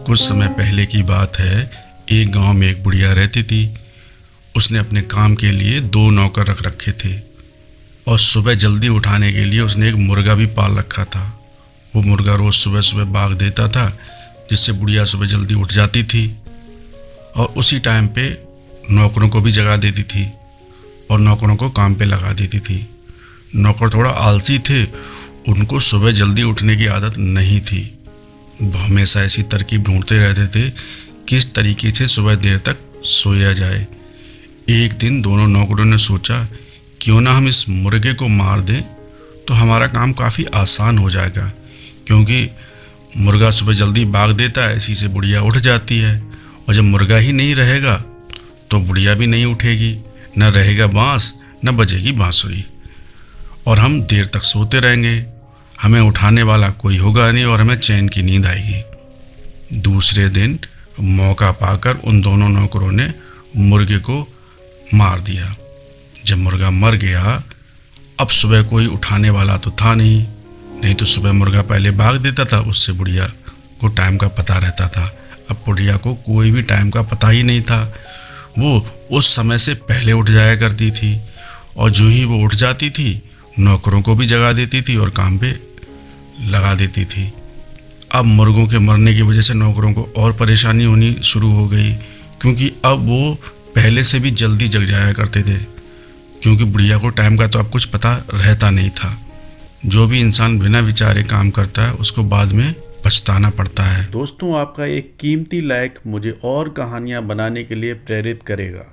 कुछ समय पहले की बात है। एक गांव में एक बुढ़िया रहती थी। उसने अपने काम के लिए 2 नौकर रख रखे थे और सुबह जल्दी उठाने के लिए उसने एक मुर्गा भी पाल रखा था। वो मुर्गा रोज़ सुबह सुबह बाग देता था, जिससे बुढ़िया सुबह जल्दी उठ जाती थी और उसी टाइम पे नौकरों को भी जगा देती थी और नौकरों को काम पे लगा देती थी। नौकर थोड़ा आलसी थे, उनको सुबह जल्दी उठने की आदत नहीं थी। वो हमेशा ऐसी तरकीब ढूंढते रहते थे किस तरीके से सुबह देर तक सोया जाए। एक दिन दोनों नौकरों ने सोचा, क्यों ना हम इस मुर्गे को मार दें तो हमारा काम काफ़ी आसान हो जाएगा, क्योंकि मुर्गा सुबह जल्दी भाग देता है, इसी से बुढ़िया उठ जाती है। और जब मुर्गा ही नहीं रहेगा तो बुढ़िया भी नहीं उठेगी, न रहेगा बांस न बजेगी बांसुरी, और हम देर तक सोते रहेंगे। हमें उठाने वाला कोई होगा नहीं और हमें चैन की नींद आएगी। दूसरे दिन मौका पाकर उन दोनों नौकरों ने मुर्गे को मार दिया। जब मुर्गा मर गया, अब सुबह कोई उठाने वाला तो था नहीं तो सुबह मुर्गा पहले भाग देता था, उससे बुढ़िया को टाइम का पता रहता था। अब बुढ़िया को कोई भी टाइम का पता ही नहीं था। वो उस समय से पहले उठ जाया करती थी और जो ही वो उठ जाती थी नौकरों को भी जगा देती थी और काम पे लगा देती थी। अब मुर्गों के मरने की वजह से नौकरों को और परेशानी होनी शुरू हो गई, क्योंकि अब वो पहले से भी जल्दी जग जाया करते थे, क्योंकि बुढ़िया को टाइम का तो अब कुछ पता रहता नहीं था। जो भी इंसान बिना विचारे काम करता है उसको बाद में पछताना पड़ता है। दोस्तों, आपका एक कीमती लाइक मुझे और कहानियाँ बनाने के लिए प्रेरित करेगा।